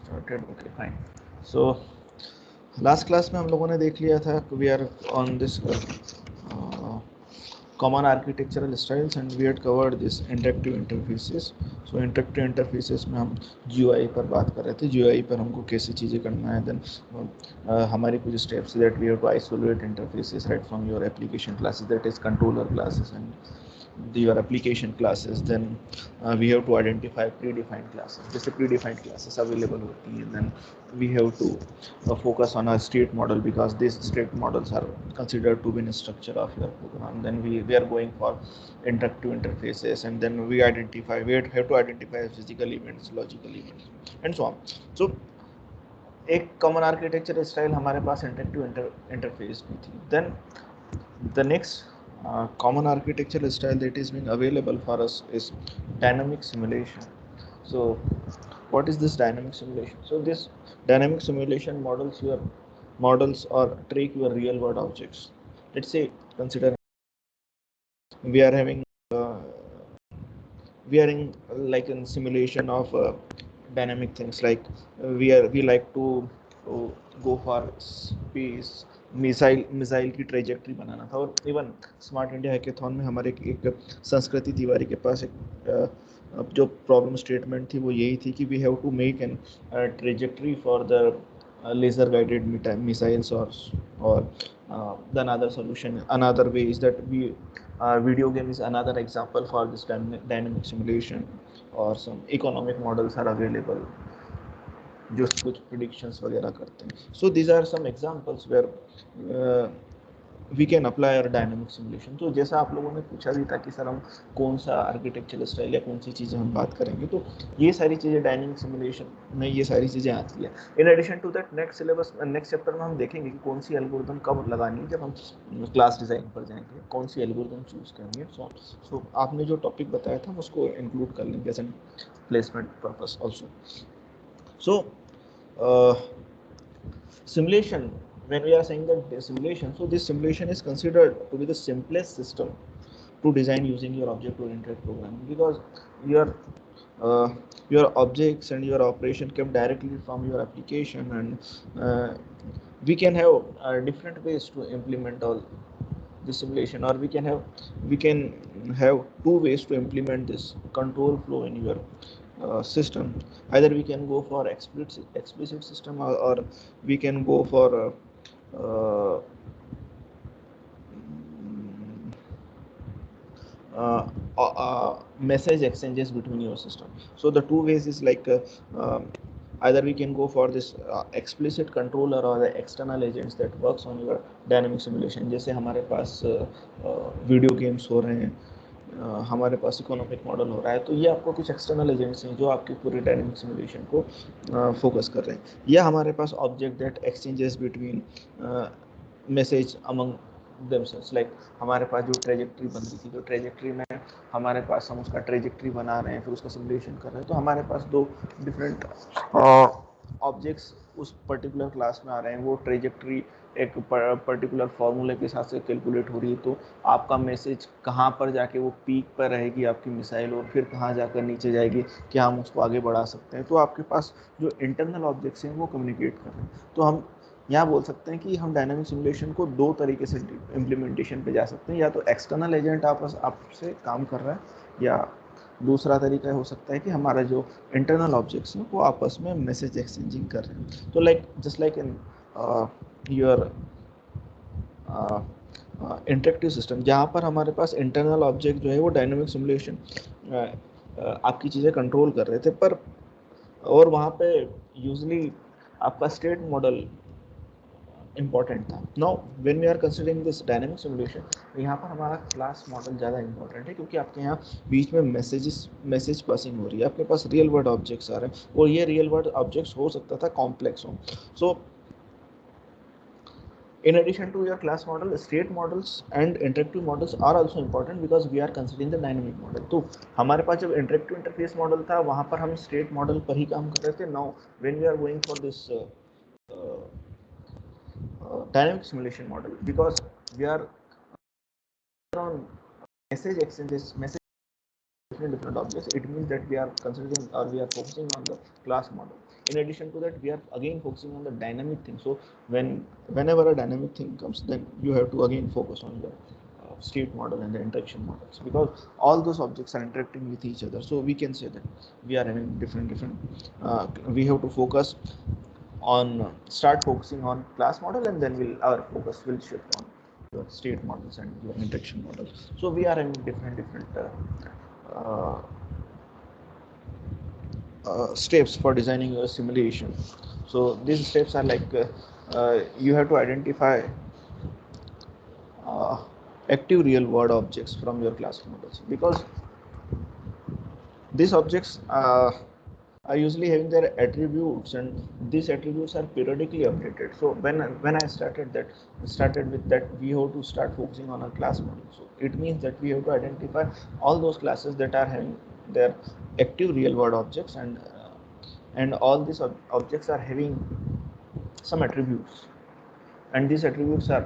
started. Okay, fine. So last class में हम लोगों ने देख लिया था we are on this common architectural styles and we had covered this interactive interfaces. So interactive interfaces में हम GUI पर बात कर रहे थे, GUI पर हमको कैसी चीज़ें करना है, then हमारी कुछ steps that we have to isolate interfaces right from your application classes, that is controller classes and your application classes. Then we have to identify predefined classes, जैसे predefined classes available होती हैं. Then we have to focus on a state model because these state models are considered to be in structure of your program. Then we are going for interactive interfaces, and then we have to identify physical events, logical events, and so on. So एक common architecture style हमारे पास interactive interface भी थी. Then the next common architectural style that is being available for us is dynamic simulation. So what is this dynamic simulation? So this dynamic simulation models or track your real world objects. Let's say consider we are having we are in like in simulation of dynamic things like we like to go for space. Missile की trajectory बनाना था. और even smart India hackathon में हमारे एक संस्कृति तिवारी के पास एक जो प्रॉब्लम स्टेटमेंट थी वो यही थी कि we have to make an trajectory for the laser guided missiles or the another solution, another way is that we video game is another example for this dynamic simulation, or some economic models are available जो कुछ predictions वगैरह करते हैं. So these are some examples where we can apply our dynamic simulation. तो जैसा आप लोगों ने पूछा भी था कि सर हम कौन सा आर्किटेक्चरल स्टाइल या कौन सी चीज़ें हम बात करेंगे, तो ये सारी चीज़ें डायनेमिक सिमुलेशन में ये सारी चीज़ें आती है. In addition to that next syllabus next chapter में हम देखेंगे कि कौन सी एल्गोरिथम कब लगानी है. जब हम क्लास डिज़ाइन पर जाएंगे कौन सी एल्गोरिथम चूज़ करेंगे. सो आपने जो टॉपिक बताया था हम उसको इंक्लूड कर लेंगे as an placement purpose also. So simulation, when we are saying that simulation, so this simulation is considered to be the simplest system to design using your object oriented programming, because your objects and your operation come directly from your application, and we can have different ways to implement all the simulation, or we can have two ways to implement this control flow in your system. Either we can go for explicit system, or we can go for uh, message exchanges between your system. So the two ways is like either we can go for this explicit controller or the external agents that works on your dynamic simulation. जैसे हमारे पास video games हो रहे हैं, हमारे पास economic model हो रहा है, तो ये आपको कुछ एक्सटर्नल एजेंट्स हैं जो आपकी पूरी डायनेमिक सिमुलेशन को फोकस कर रहे हैं. या हमारे पास object that exchanges between message among themselves. Like हमारे पास जो ट्रेजेक्ट्री बन रही थी, जो ट्रेजेक्ट्री में हमारे पास हम उसका ट्रेजेक्ट्री बना रहे हैं, फिर उसका सिमुलेशन कर रहे हैं, तो हमारे पास दो डिफरेंट ऑब्जेक्ट्स उस पर्टिकुलर क्लास में आ रहे हैं. वो ट्रेजेक्ट्री एक पर्टिकुलर फॉर्मूले के हिसाब से कैलकुलेट हो रही है, तो आपका मैसेज कहाँ पर जाके वो पीक पर रहेगी आपकी मिसाइल, और फिर कहाँ जाकर नीचे जाएगी, क्या हम उसको आगे बढ़ा सकते हैं. तो आपके पास जो इंटरनल ऑब्जेक्ट्स हैं वो कम्युनिकेट कर रहे हैं. तो हम यहाँ बोल सकते हैं कि हम डायनामिक सिमुलेशन को दो तरीके से इम्प्लीमेंटेशन पे जा सकते हैं. या तो एक्सटर्नल एजेंट आपसे काम कर रहा है, या दूसरा तरीका हो सकता है कि हमारा जो इंटरनल ऑब्जेक्ट्स हैं वो आपस में मैसेज एक्सचेंजिंग कर रहे हैं. तो like just like in your interactive system, जहाँ पर हमारे पास इंटरनल ऑब्जेक्ट जो है वो डायनामिक सिमुलेशन आपकी चीज़ें कंट्रोल कर रहे थे, पर और वहाँ पे यूजली आपका स्टेट मॉडल इम्पॉर्टेंट था. Now when we are considering this dynamic simulation, यहाँ पर हमारा क्लास मॉडल ज़्यादा इंपॉर्टेंट है, क्योंकि आपके यहाँ बीच में मैसेज पासिंग हो रही है, आपके पास रियल वर्ल्ड ऑब्जेक्ट्स आ रहे हैं, और ये रियल वर्ल्ड ऑब्जेक्ट्स हो सकता था कॉम्प्लेक्स हो. सो in addition to your class model, state models and interactive models are also important because we are considering the dynamic model. तो हमारे पास जब interactive interface model था वहाँ पर हम state model पर ही काम कर रहे थे. Now when we are going for this dynamic simulation model, because we are on message exchanges, message different objects, it means that we are considering or we are focusing on the class model. In addition to that, we are again focusing on the dynamic thing. So whenever a dynamic thing comes, then you have to again focus on the state model and the interaction models, because all those objects are interacting with each other. So we can say that we are having different we have to focus on start focusing on class model, and then our focus will shift on your state models and your interaction models. So we are having different uh, steps for designing your simulation. So these steps are like you have to identify uh, active real world objects from your class models, because these objects are usually having their attributes, and these attributes are periodically updated. So when I started with that, we have to start focusing on a class model. So it means that we have to identify all those classes that are having their active real world objects, and all these objects are having some attributes, and these attributes are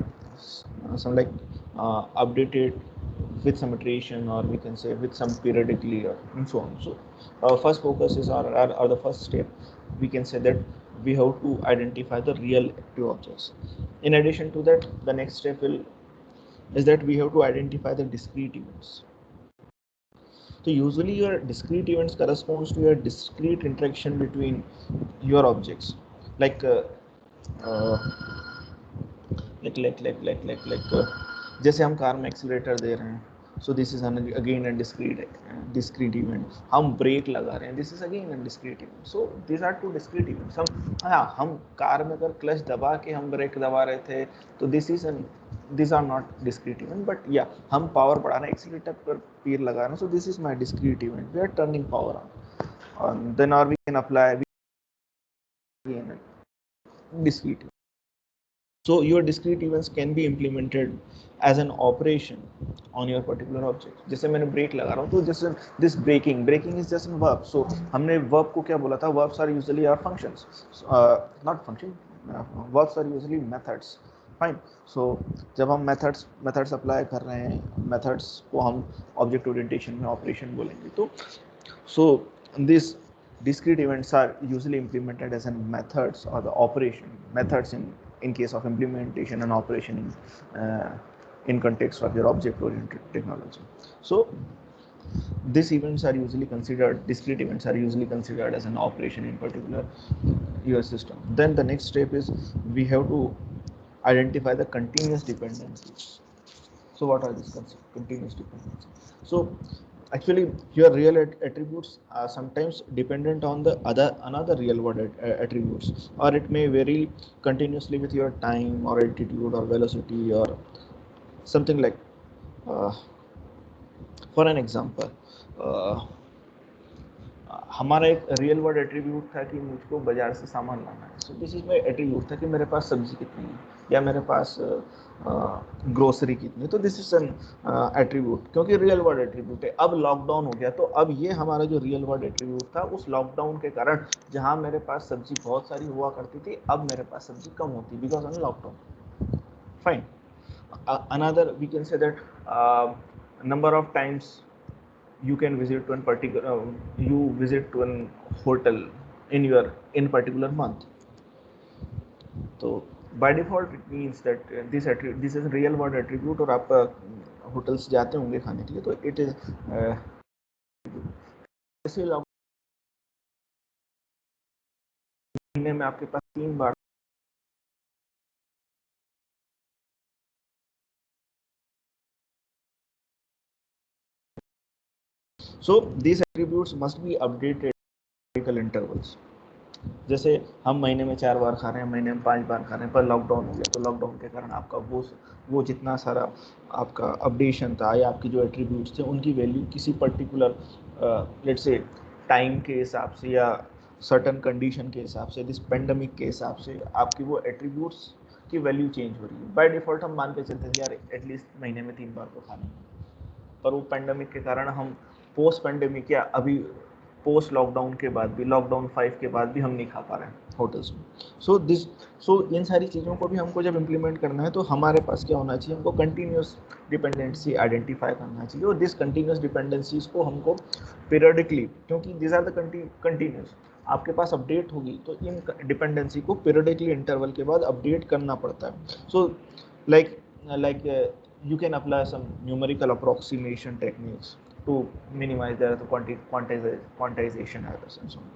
some like updated with some iteration, or we can say with some periodically, and so on. So first focus is or the first step, we can say that we have to identify the real active objects. In addition to that, the next step is that we have to identify the discrete events. So usually your discrete events corresponds to your discrete interaction between your objects, like uh, जैसे हम car में accelerator दे रहे हैं, so this is again a discrete event. हम break लगा रहे हैं, this is again a discrete event. So these are two discrete events. हम कार में अगर क्लच दबा के हम ब्रेक दबा रहे थे, तो these are not discrete event, but yeah, हम पावर बढ़ा रहे हैं, एक्सीलरेटर पर पैर लगा रहे हैं, so this is my discrete event. We are turning power on, then or we can apply again discrete. So your discrete events can be implemented as an operation on your particular object. जैसे मैंने break लगा रहा हूँ, तो जैसे this breaking is just a verb. So हमने verb को क्या बोला था? Verbs are usually our functions, not function. Verbs are usually methods. Fine. So जब हम methods apply कर रहे हैं, methods को हम object orientation में operation बोलेंगे. तो so this discrete events are usually implemented as in methods or the operation methods in case of implementation and operation in context of your object oriented technology. So these events are usually considered, discrete events are usually considered as an operation in particular your system. Then the next step is we have to identify the continuous dependencies. So what are these continuous dependencies? So actually your real attributes are sometimes dependent on the another real world attributes, or it may vary continuously with your time or altitude or velocity or something like for an example, हमारा एक real world attribute था कि मुझको बाजार से सामान लाना है. सो दिस इज माय एट्रीब्यूट था कि मेरे पास सब्जी कितनी है या मेरे पास ग्रोसरी कितनी है. तो दिस इज एन एट्रीब्यूट, क्योंकि रियल वर्ल्ड एट्रीब्यूट है. अब लॉकडाउन हो गया, तो अब ये हमारा जो रियल वर्ल्ड एट्रीब्यूट था, उस लॉकडाउन के कारण जहाँ मेरे पास सब्जी बहुत सारी हुआ करती थी, अब मेरे पास सब्जी कम होती because of lockdown. Fine. Another we can say that number of times you can visit to an hotel in particular month. So by default it means that this is real world attribute, और आप hotels जाते होंगे खाने के लिए, तो it is ऐसे महीने में आपके पास 3 बार. So these attributes must be updated at intervals. जैसे हम महीने में 4 बार खा रहे हैं, महीने में 5 बार खा रहे हैं, पर लॉकडाउन हो गया, तो लॉकडाउन के कारण आपका वो जितना सारा आपका अपडेशन था या आपके जो एट्रीब्यूट्स थे, उनकी वैल्यू किसी पर्टिकुलर लेट्स से टाइम के हिसाब से या सर्टन कंडीशन के हिसाब से, दिस पेंडेमिक के हिसाब से आपकी वो एट्रीब्यूट्स की वैल्यू चेंज हो रही है. बाय डिफॉल्ट हम मान के चलते हैं यार एटलीस्ट महीने में 3 बार तो खाना है, पर वो पेंडेमिक के कारण हम पोस्ट पेंडेमिक या अभी पोस्ट लॉकडाउन के बाद भी, लॉकडाउन 5 के बाद भी हम नहीं खा पा रहे हैं. होटल्स में। सो इन सारी चीज़ों को भी हमको जब इम्प्लीमेंट करना है तो हमारे पास क्या होना चाहिए, हमको कंटिन्यूस डिपेंडेंसी आइडेंटिफाई करना चाहिए, और दिस कंटिन्यूस डिपेंडेंसीज को हमको पीरियडिकली, क्योंकि दिस आर द कंटिन्यूस, आपके पास अपडेट होगी तो इन डिपेंडेंसी को पीरियडिकली इंटरवल के बाद अपडेट करना पड़ता है। So like you can apply some numerical approximation techniques to minimize the quantization errors and so on.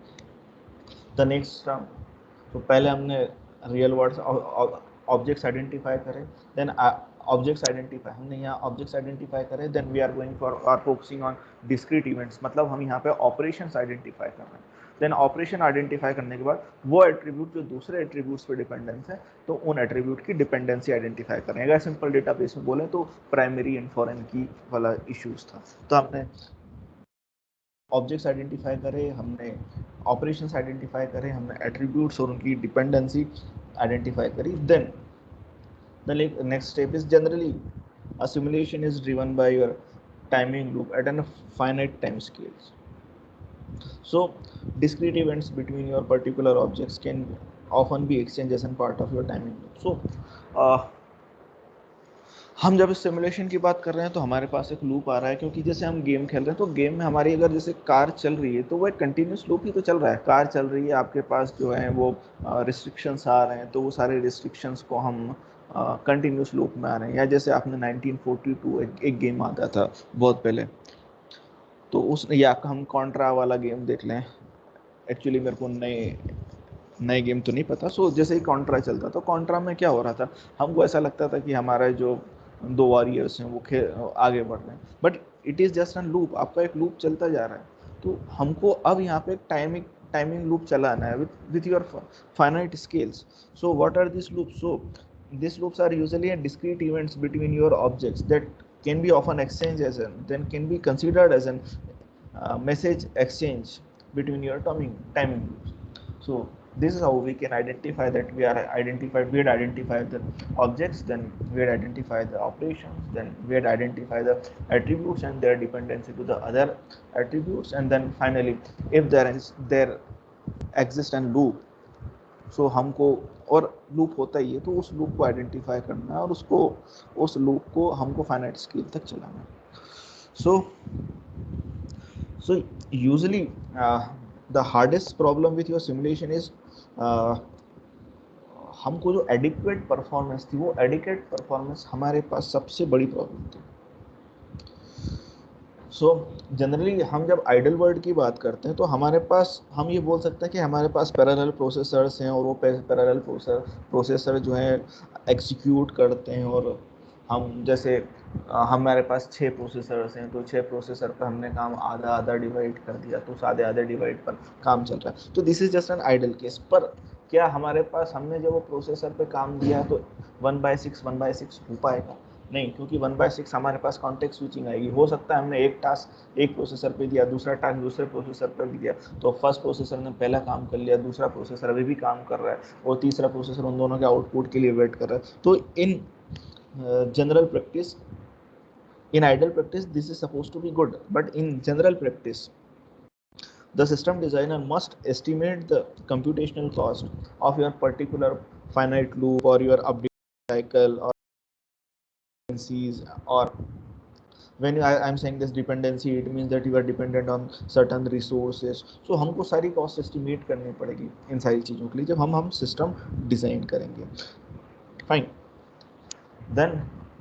The next term, तो पहले हमने रियल वर्ड्स ऑब्जेक्ट्स आइडेंटिफाई करें, देन ऑब्जेक्ट्स आइडेंटिफाई, हमने यहाँ ऑब्जेक्ट्स आइडेंटिफाई करें, then we are going for or focusing on discrete events, मतलब हम यहाँ पे ऑपरेशंस आइडेंटिफाई कर रहे हैं। देन ऑपरेशन आइडेंटिफाई करने के बाद वो एट्रीब्यूट जो दूसरे एट्रीब्यूट्स पे डिपेंडेंस है तो उन एट्रीब्यूट की डिपेंडेंसी आइडेंटिफाई करें। अगर सिंपल डेटाबेस में बोले तो प्राइमरी एंड फॉरेन की वाला इश्यूज था, तो हमने ऑब्जेक्ट्स आइडेंटिफाई करे, हमने ऑपरेशंस आइडेंटिफाई करे, हमने एट्रीब्यूट्स और उनकी डिपेंडेंसी आइडेंटिफाई करी। Then the next step is generally a simulation is driven by your timing loop at a finite time scales. So discrete events between your particular objects can often be exchanged as a part of your timing loop. So हम जब इस simulation की बात कर रहे हैं तो हमारे पास एक लूप आ रहा है, क्योंकि जैसे हम गेम खेल रहे हैं तो गेम में हमारी अगर जैसे कार चल रही है तो वो एक कंटिन्यूस लूप ही तो चल रहा है। कार चल रही है, आपके पास जो है वो रिस्ट्रिक्शंस आ रहे हैं, तो वो सारे रिस्ट्रिक्शंस को हम कंटिन्यूस लूप में आ रहे हैं। या जैसे आपने 1942 एक गेम आता था बहुत पहले, तो उस या हम कॉन्ट्रा वाला गेम देख लें, एक्चुअली मेरे को नए गेम तो नहीं पता। सो जैसे ही कॉन्ट्रा चलता तो कॉन्ट्रा में क्या हो रहा था, हमको ऐसा लगता था कि हमारा जो दो वॉरियर्स हैं वो आगे बढ़ रहे हैं, but it is just an loop, आपका एक लूप चलता जा रहा है। तो हमको अब यहाँ पे टाइमिंग लूप चलाना है with your finite scales. So what are these loops? So these loops are usually discrete events between your objects that can be often exchanged as then can be considered as an message exchange between your timing loops. So this is how we can identify that we had identified the objects, then we had identified the operations, then we had identified the attributes and their dependency to the other attributes, and then finally if there exists a loop, so हमको, और loop होता ही है तो उस loop को identify करना है और उस लूप को हमको फाइनाइट स्केल तक चलाना है। So usually the hardest problem with your simulation is हमको जो एडिक्वेट परफॉर्मेंस थी, वो एडिक्वेट परफॉर्मेंस हमारे पास सबसे बड़ी प्रॉब्लम थी। सो जनरली हम जब आइडल वर्ल्ड की बात करते हैं तो हमारे पास, हम ये बोल सकते हैं कि हमारे पास पैरेलल प्रोसेसर्स हैं, और वो पैरेलल प्रोसेसर जो है एग्जीक्यूट करते हैं, और हम जैसे हमारे पास 6 प्रोसेसर्स हैं तो 6 प्रोसेसर पर हमने काम आधा डिवाइड कर दिया, तो आधे डिवाइड पर काम चल रहा है। तो this is just an ideal case. पर क्या हमारे पास, हमने जब वो प्रोसेसर पे काम दिया तो 1/6 हो पाएगा? नहीं, क्योंकि 1/6 हमारे पास कॉन्टेक्स्ट स्विचिंग आएगी। हो सकता है हमने एक टास्क एक प्रोसेसर पे दिया, दूसरा टास्क दूसरे प्रोसेसर पर भी दिया, तो फर्स्ट प्रोसेसर ने पहला काम कर लिया, दूसरा प्रोसेसर अभी भी काम कर रहा है, और तीसरा प्रोसेसर उन दोनों के आउटपुट के लिए वेट कर रहा है। तो in general practice, in idle practice this is supposed to be good, but in general practice the system designer must estimate the computational cost of your particular finite loop or your update cycle or dependencies, or when I'm saying this dependency, it means that you are dependent on certain resources. So हमको सारी cost estimate करनी पड़ेगी इन सारी चीज़ों के लिए जब हम system design करेंगे। Fine. Then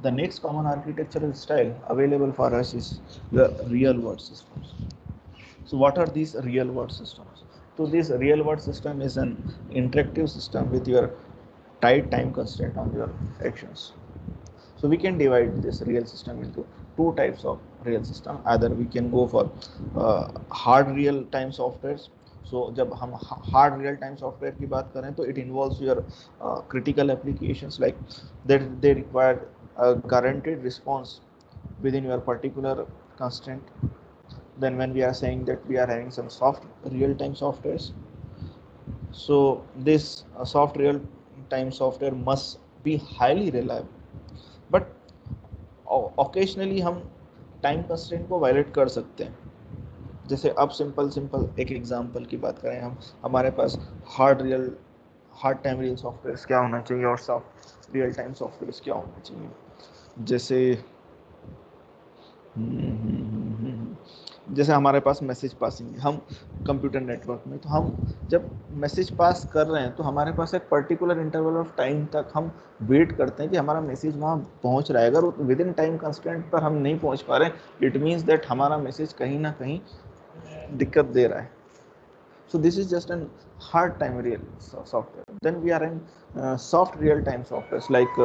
the next common architectural style available for us is the real world systems. So what are these real world systems? So this real world system is an interactive system with your tight time constraint on your actions. So we can divide this real system into two types of real system. Either we can go for hard real time softwares. So जब हम hard real time software की बात करें तो it involves your critical applications like that they require a guaranteed response within your particular constraint. Then when we are saying that we are having some soft real time softwares, so this soft real time software must be highly reliable, but occasionally हम time constraint को violet कर सकते हैं। जैसे अब simple एक example की बात करें, हम हमारे पास hard real hard time real software क्या होना चाहिए और सॉफ्ट रियल टाइम सॉफ्टवेयर क्या होना चाहिए। जैसे जैसे हमारे पास मैसेज पासिंग है, हम कंप्यूटर नेटवर्क में, तो हम जब मैसेज पास कर रहे हैं तो हमारे पास एक पर्टिकुलर इंटरवल ऑफ टाइम तक हम वेट करते हैं कि हमारा मैसेज वहाँ पहुँच रहा है। अगर विद इन टाइम कंस्टेंट पर हम नहीं पहुँच पा रहे, इट मीन्स दैट हमारा मैसेज कहीं ना कहीं दिक्कत दे रहा है। So this is just an hard time real software. Then we are in soft real time softwares like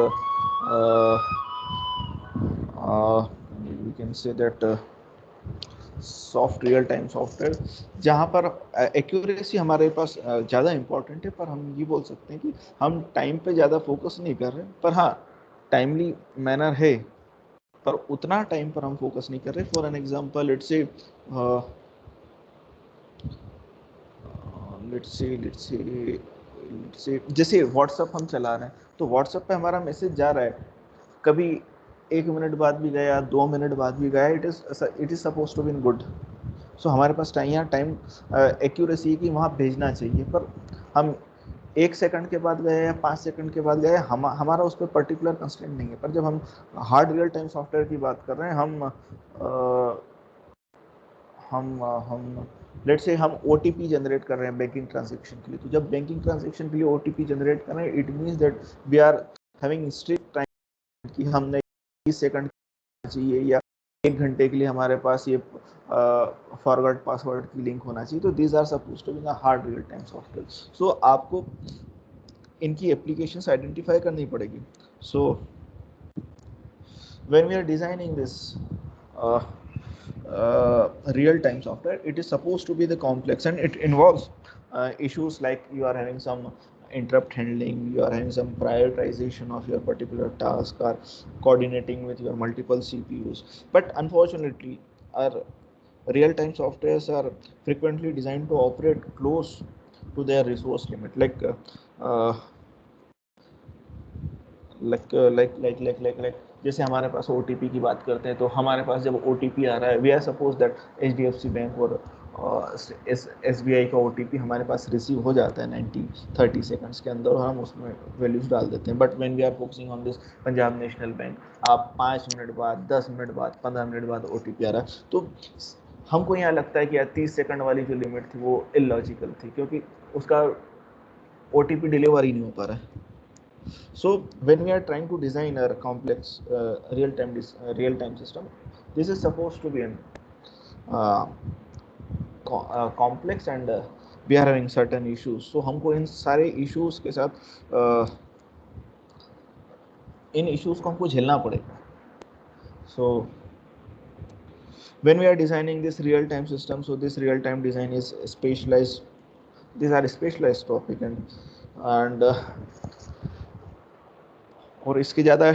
we can say that soft real time software, जहाँ पर एक्यूरेसी हमारे पास ज़्यादा इम्पॉर्टेंट है, पर हम ये बोल सकते हैं कि हम टाइम पे ज़्यादा फोकस नहीं कर रहे, पर हाँ टाइमली मैनर है, पर उतना टाइम पर हम फोकस नहीं कर रहे। For an example let's say जैसे व्हाट्सअप हम चला रहे हैं, तो व्हाट्सअप पे हमारा मैसेज जा रहा है, कभी 1 मिनट बाद भी गया, 2 मिनट बाद भी गया, it is suppose to be in good. So हमारे पास टाइम एक्यूरेसी की वहाँ भेजना चाहिए, पर हम 1 सेकंड के बाद गए या 5 सेकंड के बाद गए, हमारा उस पर पर्टिकुलर कंस्टेंट नहीं है। पर जब हम हार्ड रियल टाइम सॉफ्टवेयर की बात कर रहे हैं, हम लेट्स से हम OTP जनरेट कर रहे हैं बैंकिंग ट्रांजेक्शन के लिए, तो जब बैंकिंग ट्रांजेक्शन के लिए OTP जनरेट कर रहे हैं, it means that we are having strict time कि हमने 30 सेकंड चाहिए या 1 घंटे के लिए हमारे पास ये फॉरवर्ड पासवर्ड की लिंक होना चाहिए। तो these are suppose to be the hard real time software. So आपको इनकी एप्लीकेशंस आइडेंटिफाई करनी पड़ेगी। So when we are designing this real-time software, it is supposed to be the complex, and it involves issues like you are having some interrupt handling, you are having some prioritization of your particular task, or coordinating with your multiple CPUs. But unfortunately, our real-time softwares are frequently designed to operate close to their resource limit, uh, जैसे हमारे पास OTP की बात करते हैं, तो हमारे पास जब OTP आ रहा है, we are suppose that HDFC bank और SBI का OTP हमारे पास रिसीव हो जाता है 30 सेकंड्स के अंदर, और हम उसमें वैल्यूज डाल देते हैं। But when we are focusing on this Punjab National Bank, आप 5 मिनट बाद, 10 मिनट बाद, 15 मिनट बाद OTP आ रहा है, तो हमको यहाँ लगता है कि यार 30 सेकंड वाली जो लिमिट थी वो इलॉजिकल थी, क्योंकि उसका OTP डिलीवर ही नहीं हो पा रहा है। So when we are trying to design a complex real-time system, this is supposed to be an complex, and we are having certain issues. So हमको इन सारे issues के साथ इन issues को हमको झेलना पड़ेगा. So when we are designing this real-time system, so this real-time design is specialized. These are specialized topic, and और इसके ज़्यादा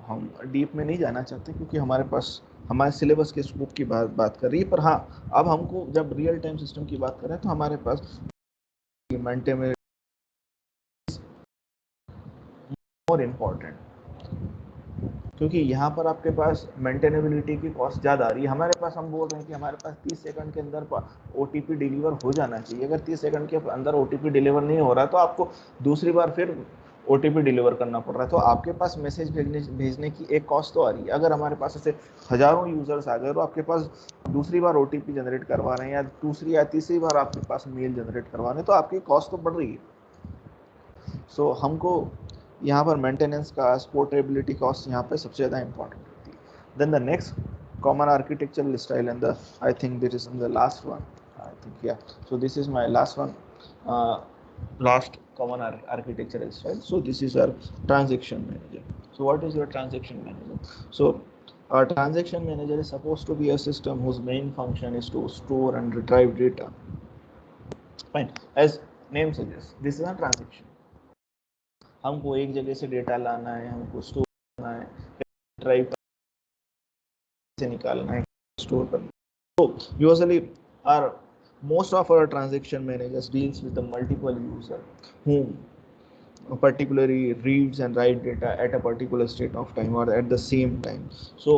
हम डीप में नहीं जाना चाहते, क्योंकि हमारे पास हमारे सिलेबस के बुक की बात कर रही है। पर हाँ, अब हमको जब रियल टाइम सिस्टम की बात कर रहे हैं, तो हमारे पास मेंटेनेबिलिटी मोर इम्पोर्टेंट, क्योंकि यहाँ पर आपके पास मेंटेनेबिलिटी की कॉस्ट ज़्यादा आ रही है। हमारे पास हम बोल रहे हैं कि हमारे पास 30 सेकंड के अंदर OTP डिलीवर हो जाना चाहिए। अगर 30 सेकंड के अंदर OTP डिलीवर नहीं हो रहा, तो आपको दूसरी बार फिर OTP डिलीवर करना पड़ रहा है, तो आपके पास मैसेज भेजने की एक कॉस्ट तो आ रही है। अगर हमारे पास ऐसे हज़ारों यूज़र्स आ गए, तो आपके पास दूसरी बार OTP जनरेट करवा रहे हैं, या दूसरी या तीसरी बार आपके पास मेल जनरेट करवा रहे हैं, तो आपकी कॉस्ट तो बढ़ रही है। सो हमको यहाँ पर मेंटेनेंस का, पोर्टेबिलिटी कॉस्ट यहाँ पे सबसे ज़्यादा इंपॉर्टेंट होती है। Then the next common architectural style, and the I think this is the last one, I think, yeah so this is my last one, last common architectural style. So this is our transaction manager. So what is your transaction manager? So our transaction manager is supposed to be a system whose main function is to store and retrieve data. Fine, as name suggests, this is a transaction. हमको एक जगह से data लाना है, हमको store करना है, drive से निकालना है, स्टोर करना है। So usually our most of our transaction managers deals with the multiple user whom particularly reads and write data at a particular state of time or at the same time. So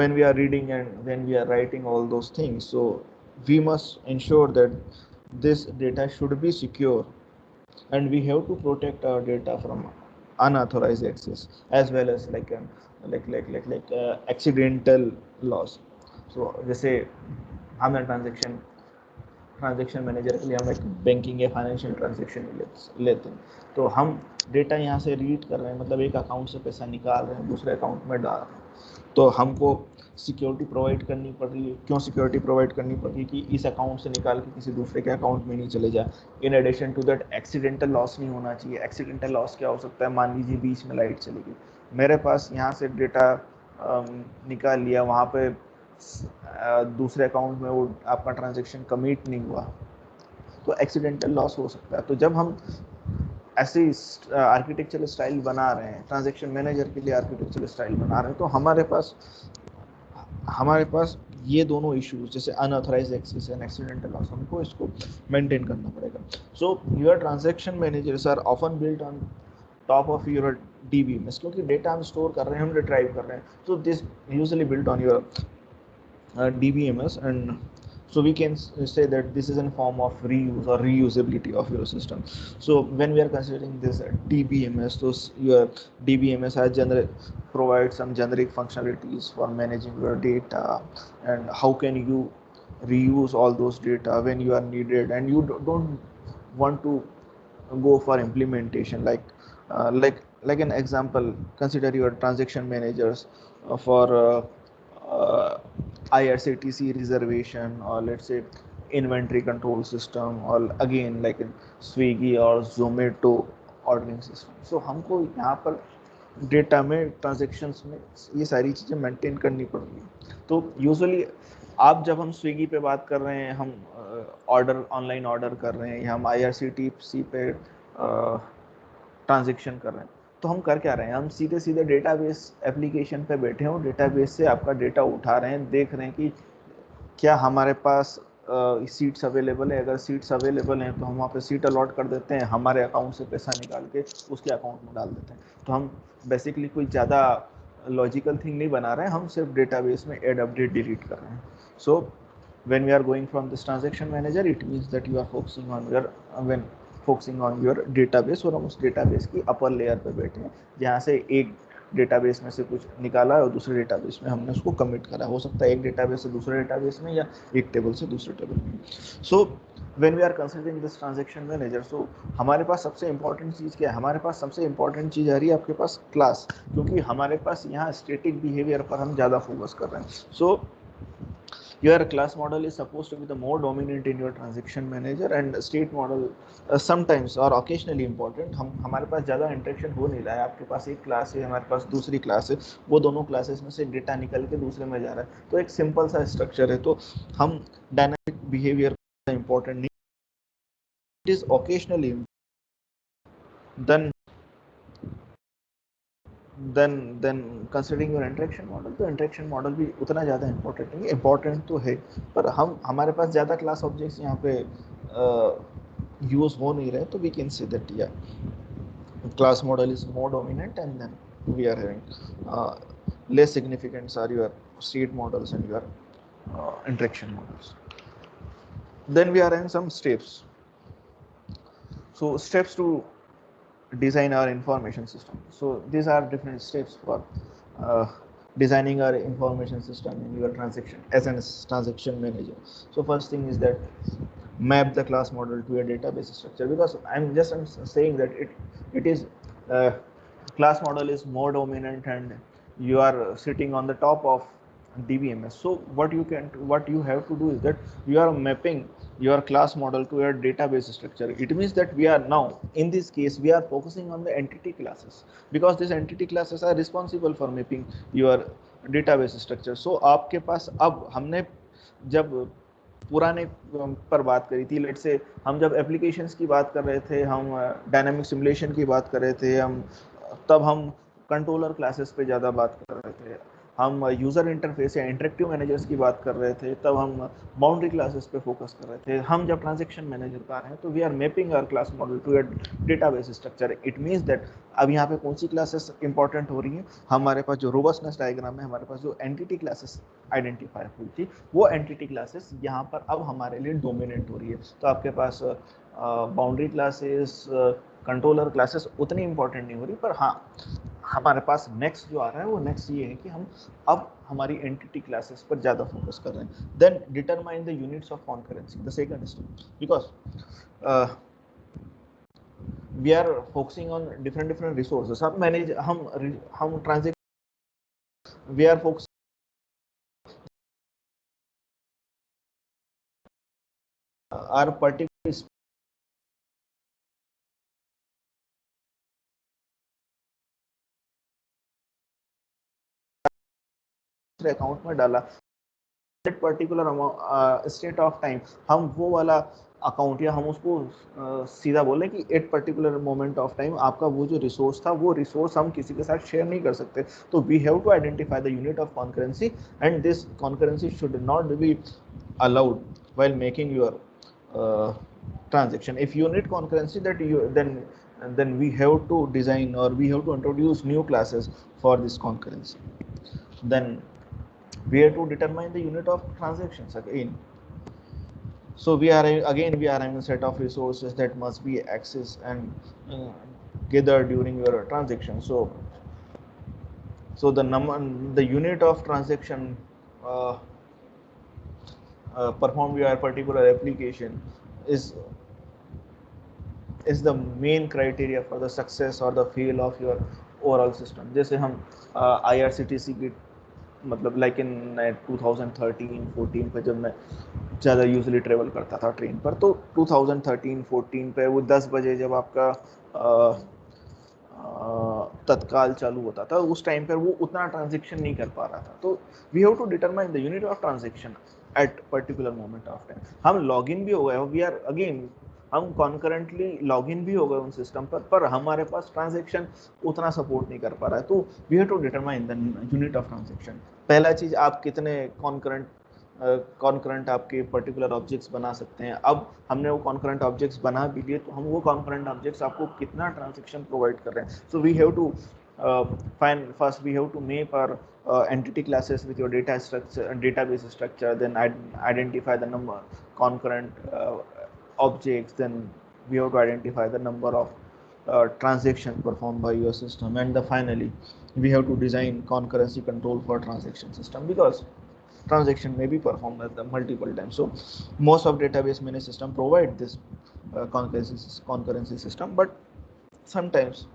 when we are reading and when we are writing all those things, so we must ensure that this data should be secure, and we have to protect our data from unauthorized access as well as accidental loss. So जैसे हमने transaction manager के लिए हम एक banking या financial transaction लेते हैं, तो हम डेटा यहाँ से रीड कर रहे हैं, मतलब एक अकाउंट से पैसा निकाल रहे हैं दूसरे अकाउंट में डाल रहे हैं, तो हमको सिक्योरिटी प्रोवाइड करनी पड़ रही है। क्यों सिक्योरिटी प्रोवाइड करनी पड़ रही है? कि इस अकाउंट से निकाल के किसी दूसरे के अकाउंट में नहीं चले जाए। In addition to that accidental loss नहीं होना चाहिए। एक्सीडेंटल लॉस क्या हो सकता है? मान लीजिए बीच में लाइट चली गई, मेरे पास यहाँ से डेटा निकाल लिया, वहाँ पे दूसरे अकाउंट में वो आपका ट्रांजेक्शन कमिट नहीं हुआ, तो एक्सीडेंटल लॉस हो सकता है। तो जब हम ऐसे आर्किटेक्चरल स्टाइल बना रहे हैं, ट्रांजैक्शन मैनेजर के लिए आर्किटेक्चरल स्टाइल बना रहे हैं, तो हमारे पास ये दोनों इश्यूज जैसे unauthorized access and accidental loss, हमको इसको मेंटेन करना पड़ेगा। So your transaction managers are often built on top of your DBMS, क्योंकि डेटा हम स्टोर कर रहे हैं, हम रिट्राइव कर रहे हैं, so this usually built on your DBMS, and so we can say that this is a form of reuse or reusability of your system. So when we are considering this DBMS, those your DBMS has provide some generic functionalities for managing your data, and how can you reuse all those data when you are needed and you don't want to go for implementation. Like an example, consider your transaction managers for IRCTC reservation, or let's say inventory control system, or again like in Swiggy or Zomato ordering system. So हमको यहाँ पर data में transactions में ये सारी चीज़ें maintain करनी पड़ेगी। तो यूजुअली आप जब हम स्विगी पे बात कर रहे हैं, हम ऑनलाइन ऑर्डर कर रहे हैं, या हम IRCTC पे ट्रांजेक्शन कर रहे हैं, तो हम कर क्या रहे हैं? हम सीधे सीधे डेटाबेस एप्लीकेशन पे बैठे हो, डेटाबेस से आपका डेटा उठा रहे हैं, देख रहे हैं कि क्या हमारे पास सीट्स अवेलेबल है। अगर सीट्स अवेलेबल हैं तो हम वहाँ पे सीट अलॉट कर देते हैं, हमारे अकाउंट से पैसा निकाल के उसके अकाउंट में डाल देते हैं। तो हम बेसिकली कोई ज़्यादा लॉजिकल थिंग नहीं बना रहे हैं, हम सिर्फ डेटाबेस में ऐड अपडेट डिलीट कर रहे हैं। सो when we are going from this transaction manager, it means that you are focusing on your database, और हम उस डेटाबेस की अपर लेयर पे बैठे हैं, जहाँ से एक डेटाबेस में से कुछ निकाला है और दूसरे डेटाबेस में हमने उसको कमिट करा। हो सकता है एक डेटाबेस से दूसरे डेटाबेस में, या एक टेबल से दूसरे टेबल में। So when we are considering this transaction manager, so हमारे पास सबसे इंपॉर्टेंट चीज़ क्या है? हमारे पास सबसे इंपॉर्टेंट चीज़ आ रही है आपके पास क्लास, क्योंकि हमारे पास यहाँ स्टैटिक बिहेवियर पर हम ज़्यादा फोकस कर रहे हैं। सो your class model is supposed to be the more dominant in your transaction manager, and state model sometimes or occasionally important। हमारे पास ज़्यादा इंटरेक्शन हो नहीं रहा है, आपके पास एक क्लास है, हमारे पास दूसरी क्लास है, वो दोनों क्लासेस में से डेटा निकल के दूसरे में जा रहा है, तो एक सिंपल सा स्ट्रक्चर है। तो हम डायनामिक बिहेवियर इंपॉर्टेंट नहीं, it is occasionally then considering your interaction model, तो इंटरेक्शन मॉडल भी उतना ज़्यादा इंपॉर्टेंट नहीं है। इंपॉर्टेंट तो है, पर हमारे पास ज़्यादा क्लास ऑब्जेक्ट्स यहाँ पे यूज़ हो नहीं रहे, तो वी कैन से दैट या class model is more dominant, and then we are having less significance or your state models and your interaction models. Then we are in some steps. So steps to design our information system. So these are different steps for designing our information system in your transaction as a transaction manager. So first thing is that map the class model to a database structure, because I'm saying that it is class model is more dominant and you are sitting on the top of DBMS. So what you have to do is that you are mapping your class model to your database structure. It means that we are now, in this case, we are focusing on the entity classes, because these entity classes are responsible for mapping your database structure. So आपके पास अब हमने जब पुराने पर बात करी थी, late से हम जब एप्लीकेशंस की बात कर रहे थे, हम डायनामिक सिमुलेशन की बात कर रहे थे, तब हम कंट्रोलर क्लासेस पे ज़्यादा बात कर रहे थे। हम यूज़र इंटरफेस या इंटरेक्टिव मैनेजर्स की बात कर रहे थे, तब हम बाउंड्री क्लासेस पे फोकस कर रहे थे। हम जब ट्रांजेक्शन मैनेजर पर आ रहे हैं तो we are mapping our class model to a database structure. It means that अब यहाँ पे कौन सी क्लासेस इंपॉर्टेंट हो रही हैं, हमारे पास जो रोबस्टनेस डायग्राम है, हमारे पास जो एंटिटी क्लासेस आइडेंटिफाई हुई थी, वो एंटिटी क्लासेस यहाँ पर अब हमारे लिए डोमिनेंट हो रही है। तो आपके पास बाउंड्री क्लासेस, कंट्रोलर क्लासेस उतनी इंपॉर्टेंट नहीं हो रही, पर हाँ हमारे पास नेक्स्ट जो आ रहा है वो नेक्स्ट ये है कि हम अब हमारी एंटिटी क्लासेस पर ज़्यादा फोकस कर रहे हैं। Then determine the units of concurrency, the second step, because we are focusing on different resources. हम मैनेज हम transaction we are focus or particular account में डाला, पर्टिकुलर स्टेट ऑफ टाइम हम वो वाला अकाउंट या हम उसको सीधा बोले कि eight particular moment of time आपका वो जो रिसोर्स था वो रिसोर्स हम किसी के साथ शेयर नहीं कर सकते। तो we have to identify the unit of concurrency and this concurrency should not be allowed while making your transaction. If you need concurrency, that you then we have to design or we have to introduce new classes for this concurrency. Then we have to determine the unit of transactions again. So we are having a set of resources that must be accessed and gathered during your transaction. So the unit of transaction performed by a particular application is the main criteria for the success or the fail of your overall system. जैसे हम IRCTC की मतलब like in 2013-14 पे जब मैं ज़्यादा usually travel करता था ट्रेन पर, तो 2013-14 पे वो 10 बजे जब आपका तत्काल चालू होता था, उस टाइम पर वो उतना ट्रांजेक्शन नहीं कर पा रहा था। तो we have to determine the unit of transaction at particular moment of time. हम लॉगिन भी हो गए, वी आर अगेन हम कॉन्करेंटली लॉगिन भी हो गए उन सिस्टम पर हमारे पास ट्रांजेक्शन उतना सपोर्ट नहीं कर पा रहा है। तो we have to determine the unit of transaction. पहला चीज़, आप कितने कॉन्करेंट आपके पर्टिकुलर ऑब्जेक्ट्स बना सकते हैं। अब हमने वो कॉन्करेंट ऑब्जेक्ट्स बना भी लिए, तो हम वो कॉन्करेंट ऑब्जेक्ट्स आपको कितना ट्रांजेक्शन प्रोवाइड कर रहे हैं। So we have to find first we have to map our entity classes with your data structure, database structure, then identify the number concurrent objects, then we have to identify the number of transactions performed by your system, and finally we have to design concurrency control for transaction system, because transaction may be performed at the multiple times. So most of database managed system provide this concurrency system, but sometimes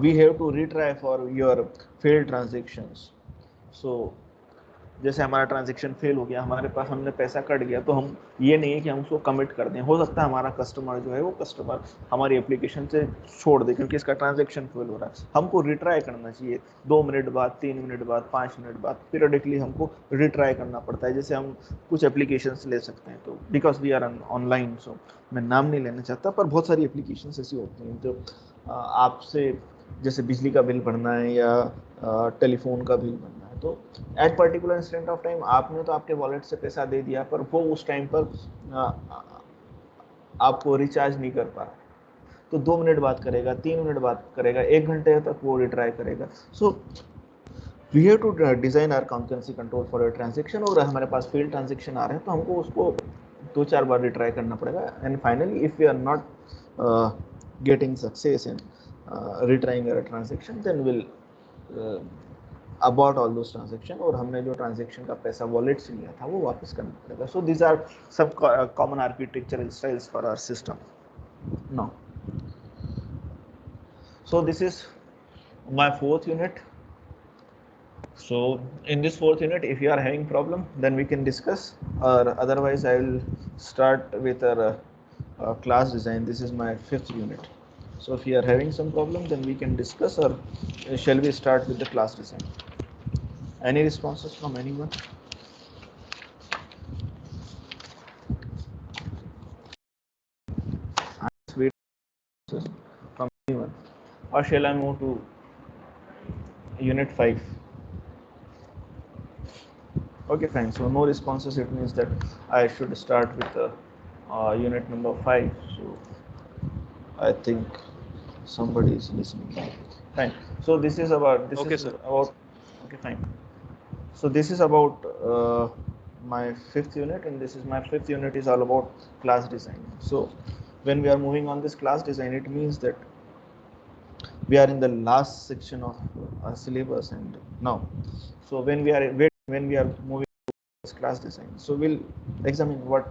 we have to retry for your failed transactions. So जैसे हमारा transaction fail हो गया, हमारे पास हमने पैसा cut गया, तो हम ये नहीं है कि हम उसको कमिट कर दें। हो सकता है हमारा कस्टमर जो है वो कस्टमर हमारी एप्लीकेशन से छोड़ दे क्योंकि इसका ट्रांजेक्शन फेल हो रहा है। हमको रिट्राई करना चाहिए 2 मिनट बाद, 3 मिनट बाद, 5 मिनट बाद, पीरियडिकली हमको रिट्राई करना पड़ता है। जैसे हम कुछ एप्लीकेशन ले सकते हैं, तो बिकॉज वी आर ऑनलाइन, सो मैं नाम नहीं लेना चाहता, पर बहुत सारी एप्लीकेशन ऐसी होती हैं जो आपसे जैसे बिजली का बिल भरना है या टेलीफोन का बिल भरना है, तो at particular instant of time आपने तो आपके वॉलेट से पैसा दे दिया, पर वो उस टाइम पर आपको रिचार्ज नहीं कर पा रहा, तो 2 मिनट बाद करेगा, 3 मिनट बाद करेगा, 1 घंटे तक वो रिट्राई करेगा। So we have to design our concurrency control for a transaction. और हमारे पास फेल्ड ट्रांजेक्शन आ रहे हैं तो हमको उसको 2-4 बार रिट्राई करना पड़ेगा, and finally if we are not getting success in retrying a transaction, then we'll abort all those transaction, और हमने जो ट्रांजेक्शन का पैसा वॉलेट से लिया था वो वापस करना पड़ेगा। सो these are some common architectural styles for our system now. So this is my 4th unit. So in this 4th unit, if you are having problem, then we can discuss, or otherwise I will start with our class design. This is my 5th unit. So if you are having some problem, then we can discuss, or shall we start with the class design? Any responses from anyone? Sweet from anyone, or shall I move to unit 5? Okay, fine. So no responses, it means that I should start with the unit number 5. So I think somebody is listening now. Fine. So this is about Okay, sir. okay, fine. So this is about my 5th unit, and this is my 5th unit is all about class design. So when we are moving on this class design, it means that we are in the last section of syllabus, and now, so when we are moving to class design, so we'll examine what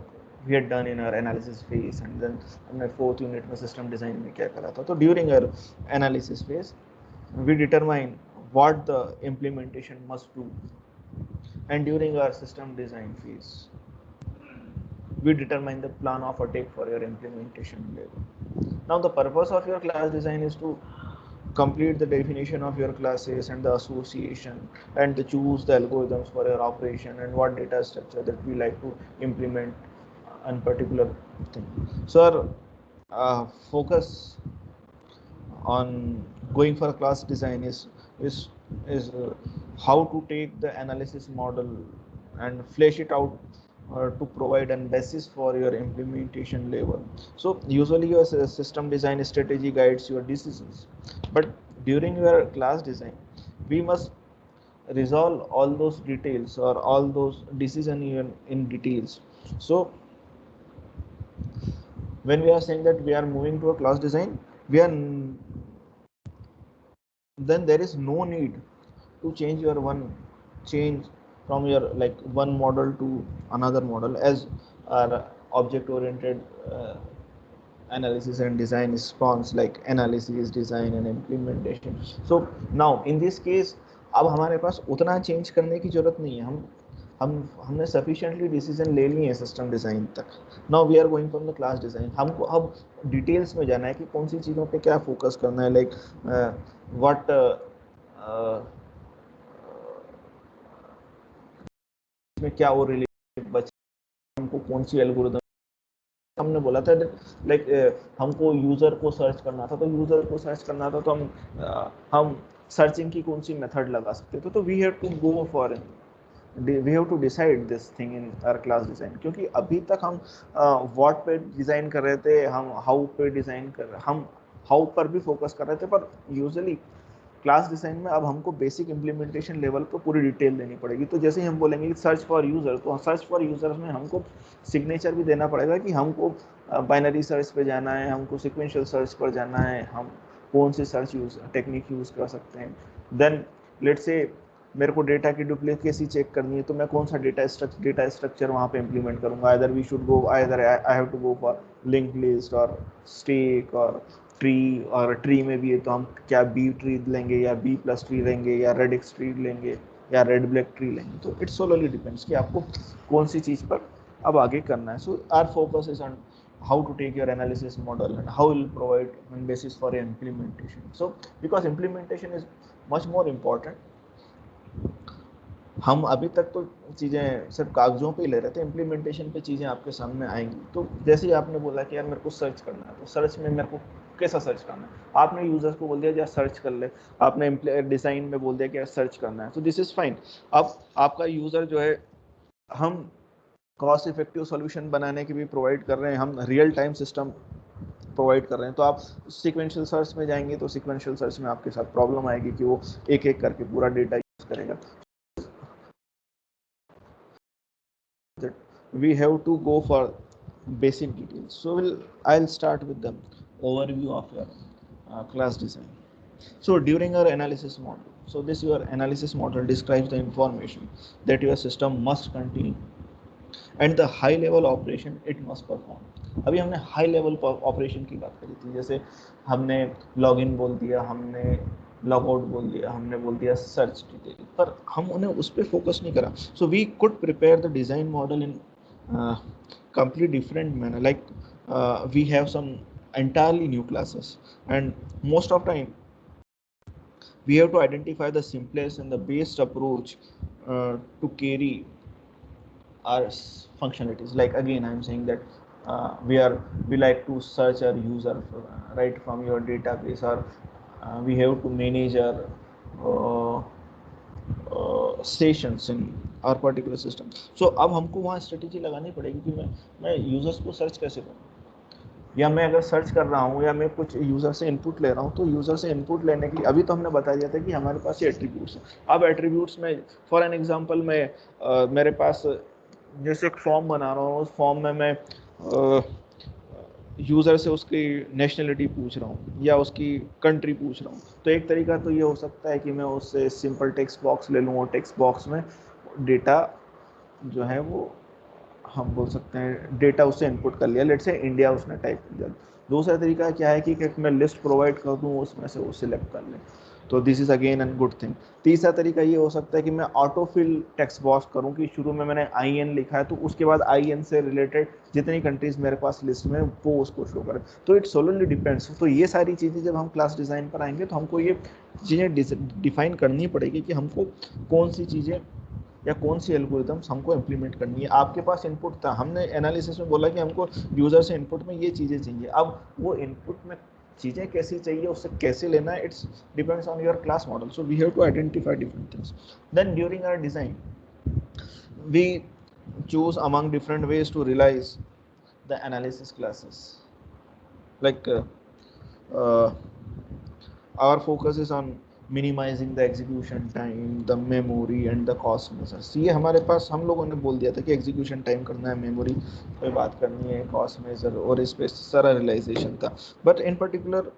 we had done in our analysis phase, and then in my 4th unit में system design में क्या करा था. So during our analysis phase, we determine what the implementation must do, and during our system design phase, we determine the plan of attack for your implementation layer. Now the purpose of your class design is to complete the definition of your classes and the association, and to choose the algorithms for your operation and what data structure that we like to implement on particular thing. So our focus on going for class design is is how to take the analysis model and flesh it out to provide a basis for your implementation level. So usually your system design strategy guides your decisions, but during your class design, we must resolve all those details or all those decision in details. So when we are saying that we are moving to a class design, we are then there is no need to change from your like one model to another model, as our object oriented analysis and design spawns like analysis, design and implementation. So now in this case, अब हमारे पास उतना change करने की जरूरत नहीं है. हमने sufficiently decision ले लिए हैं सिस्टम डिज़ाइन तक. Now we are going from the class design. हमको अब डिटेल्स में जाना है कि कौन सी चीज़ों पे क्या फोकस करना है, लाइक व्हाट में क्या वो रिलेटेड बचा, हमको कौन सी एल्गोरिदम. हमने बोला था लाइक हमको यूज़र को सर्च करना था, तो यूज़र को सर्च करना था, तो हम सर्चिंग की कौन सी मेथड लगा सकते थे. तो we have to go for we have to decide this thing in our class design, क्योंकि अभी तक हम what पे डिज़ाइन कर रहे थे, हम how पे डिज़ाइन कर रहे, हम how पर भी फोकस कर रहे थे, पर यूजुअली क्लास डिज़ाइन में अब हमको बेसिक इम्प्लीमेंटेशन लेवल पर पूरी डिटेल देनी पड़ेगी. तो जैसे ही हम बोलेंगे कि सर्च फॉर यूज़र, तो सर्च फॉर यूज़र में हमको सिग्नेचर भी देना पड़ेगा कि हमको बाइनरी सर्च पे जाना है, हमको सिक्वेंशियल सर्च पर जाना है, हम कौन सी सर्च टेक्निक यूज़ कर सकते हैं. देन लेट से मेरे को डेटा की डुप्लीकेसी चेक करनी है, तो मैं कौन सा डेटा स्ट्रक्चर वहाँ पे इम्प्लीमेंट करूँगा. Either we should go, either I have to go for link list और स्टेक और ट्री, और ट्री में भी है तो हम क्या बी ट्री लेंगे या बी प्लस ट्री लेंगे या रेड एक्स ट्री लेंगे या रेड ब्लैक ट्री लेंगे. तो इट्स सोलली डिपेंड्स कि आपको कौन सी चीज़ पर अब आगे करना है. So our focus is on how to take your analysis model and how will provide one basis for your implementation. So because implementation is much more important, हम अभी तक तो चीज़ें सिर्फ कागजों पे ही ले रहे थे, इम्प्लीमेंटेशन पे चीज़ें आपके सामने आएंगी. तो जैसे ही आपने बोला कि यार मेरे को सर्च करना है, तो सर्च में मेरे को कैसा सर्च करना है, आपने यूजर्स को बोल दिया यार सर्च कर ले, आपने डिज़ाइन में बोल दिया कि यार सर्च करना है. तो दिस इज़ फाइन. अब आपका यूज़र जो है, हम कॉस्ट इफेक्टिव सोल्यूशन बनाने की भी प्रोवाइड कर रहे हैं, हम रियल टाइम सिस्टम प्रोवाइड कर रहे हैं. तो आप सिक्वेंशियल सर्च में जाएंगे तो सिक्वेंशियल सर्च में आपके साथ प्रॉब्लम आएगी कि वो एक एक करके पूरा डेटा यूज़ करेगा. We have to go for basic details. So I'll start with the overview of your class design. So during our analysis model, so this your analysis model describes the information that your system must contain and the high level operation it must perform. अभी हमने high level operation की बात करी थी, जैसे हमने login बोल दिया, हमने लॉगआउट बोल दिया, हमने बोल दिया सर्च डिटेल, पर हम उन्हें उस पर फोकस नहीं करा. So we could prepare the design model in complete different manner, like we have some entirely new classes, and most of time we have to identify the simplest and the best approach to carry our functionalities. Like again I'm saying that we like to search our user right from your database, or we have to manage our stations in और particular system. सो अब हमको वहाँ strategy लगानी पड़ेगी कि मैं users को search कैसे करूँ, या मैं अगर सर्च कर रहा हूँ या मैं कुछ यूज़र से इनपुट ले रहा हूँ, तो यूज़र से इनपुट लेने के लिए अभी तो हमने बता दिया था कि हमारे पास ये एट्रीब्यूट्स हैं। अब एट्रीब्यूट्स में फॉर एन एग्जांपल मेरे पास जैसे एक फॉर्म बना रहा हूँ, उस फॉर्म में मैं यूज़र से उसकी नेशनलिटी पूछ रहा हूँ या उसकी कंट्री पूछ रहा हूँ। तो एक तरीका तो ये हो सकता है कि मैं उससे सिंपल टेक्स्ट बॉक्स ले लूँ और टेक्स्ट बॉक्स में डेटा जो है वो हम बोल सकते हैं डेटा उससे इनपुट कर लिया, लेट से इंडिया उसने टाइप कर दिया। दूसरा तरीका क्या है कि मैं लिस्ट प्रोवाइड कर दूँ, उसमें से वो सिलेक्ट कर लें, तो this is again an good thing. तीसरा तरीका ये हो सकता है कि मैं ऑटो फिल टेक्स्ट बॉक्स करूँ कि शुरू में मैंने IN लिखा है तो उसके बाद IN से रिलेटेड जितनी कंट्रीज मेरे पास लिस्ट में वो उसको शो करे। तो इट सोलरली डिपेंड्स। तो ये सारी चीज़ें जब हम क्लास डिज़ाइन पर आएंगे तो हमको ये चीज़ें डिफाइन करनी पड़ेगी कि हमको कौन सी चीज़ें या कौन सी एल्गोरिथम्स हमको इम्प्लीमेंट करनी है। आपके पास इनपुट था, हमने एनालिसिस में बोला कि हमको यूजर से इनपुट में ये चीज़ें चाहिए, अब वो इनपुट में चीज़ें कैसी चाहिए, उससे कैसे लेना है, it's depends on your class model. So we have to identify different things. Then during our design we choose among different ways to realize the analysis classes, like uh, our focus is on minimizing the execution time, the memory and the cost measures। ये हमारे पास हम लोगों ने बोल दिया था कि execution time करना है, मेमोरी पे बात करनी है, कॉस्ट मेजर और इस पे सारा रियलाइजेशन का। But in particular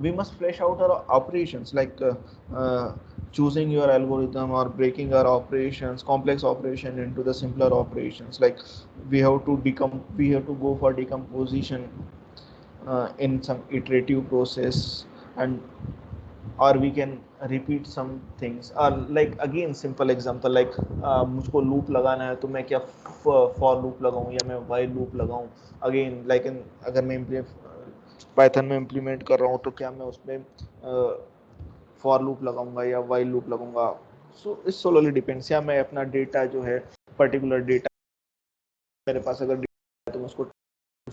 we must flesh out our operations, like choosing your algorithm or breaking our operations, complex operation into the simpler operations. Like we have to go for decomposition in some iterative process, and or we can repeat some things, or like again simple example like मुझको loop लगाना है तो मैं क्या for loop लगाऊं या मैं while loop लगाऊं। अगेन लाइक अगर मैं पाइथन में इम्प्लीमेंट कर रहा हूँ तो क्या मैं उसमें फॉर लूप लगाऊंगा या वाइल लूप लगाऊंगा। सो इस सोलरली डिपेंड्स। या मैं अपना डेटा जो है पर्टिकुलर डेटा मेरे पास अगर डेटा है तो मैं उसको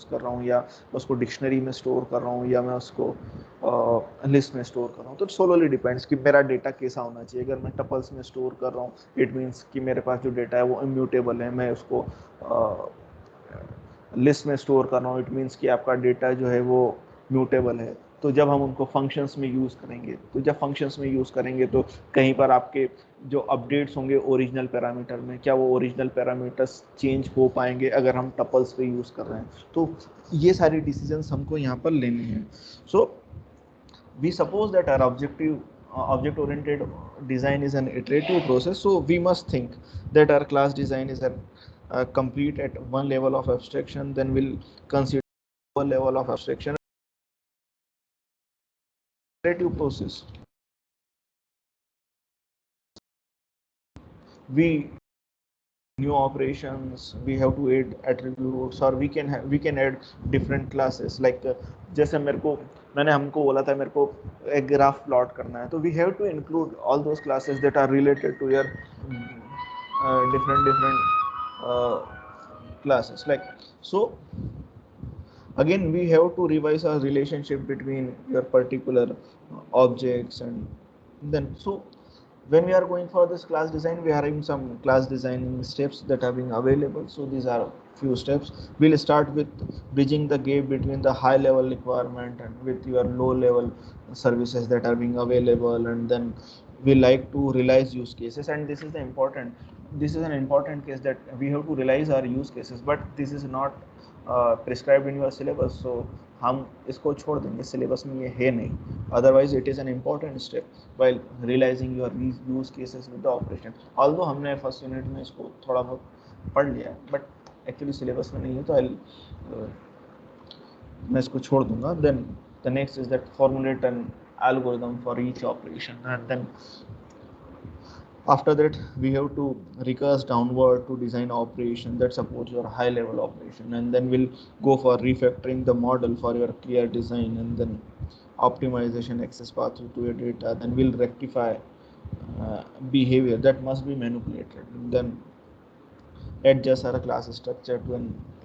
कर रहा हूँ या उसको डिक्शनरी में स्टोर कर रहा हूँ या मैं उसको लिस्ट में स्टोर कर रहा हूँ। तो सोलरली डिपेंड्स कि मेरा डेटा कैसा होना चाहिए। अगर मैं टपल्स में स्टोर कर रहा हूँ इट मीन्स कि मेरे पास जो डेटा है वो इम्यूटेबल है। मैं उसको लिस्ट में स्टोर कर रहा हूँ इट मीन्स कि आपका डेटा जो है वो म्यूटेबल है। तो जब हम उनको फंक्शंस में यूज़ करेंगे तो जब फंक्शंस में यूज़ करेंगे तो कहीं पर आपके जो अपडेट्स होंगे ओरिजिनल पैरामीटर में, क्या वो ओरिजिनल पैरामीटर्स चेंज हो पाएंगे अगर हम टपल्स पे यूज़ कर रहे हैं। तो ये सारी डिसीजंस हमको यहाँ पर लेने हैं। So we suppose that our object oriented design is an iterative process, so we must think that our class design is complete at one level of abstraction, then we'll consider one level of abstraction iterative process. We new operations, we have to add attributes, or we can add different classes, like जैसे मैंने हमको बोला था मेरे को एक graph plot करना है, तो we have to include all those classes that are related to your different classes. Like so again we have to revise our relationship between your particular objects, and then so when we are going for this class design, we are having some class designing steps that are being available. So these are few steps. We'll start with bridging the gap between the high level requirement and with your low level services that are being available, and then we like to realize use cases. And this is an important case that we have to realize our use cases, but this is not prescribed in your syllabus, so हम इसको छोड़ देंगे, syllabus में ये है नहीं। Otherwise it is an important step while realizing your use cases with the operation. Although हमने first unit में इसको थोड़ा बहुत पढ़ लिया है, बट एक्चुअली सिलेबस में नहीं है, तो मैं इसको छोड़ दूंगा। Then the next is that formulate an algorithm for each operation, and then after that we have to recurse downward to design operation that supports your high level operation, and then we'll go for refactoring the model for your clear design, and then optimization access path to your data. Then we'll rectify behavior that must be manipulated, and then adjust our class structure to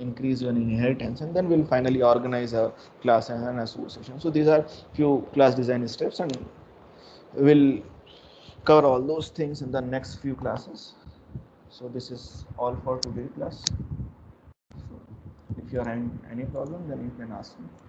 increase your inheritance, and then we'll finally organize a class and an association. So these are few class design steps, and we'll cover all those things in the next few classes. So this is all for today class. So if you are in any problem, then you can ask me.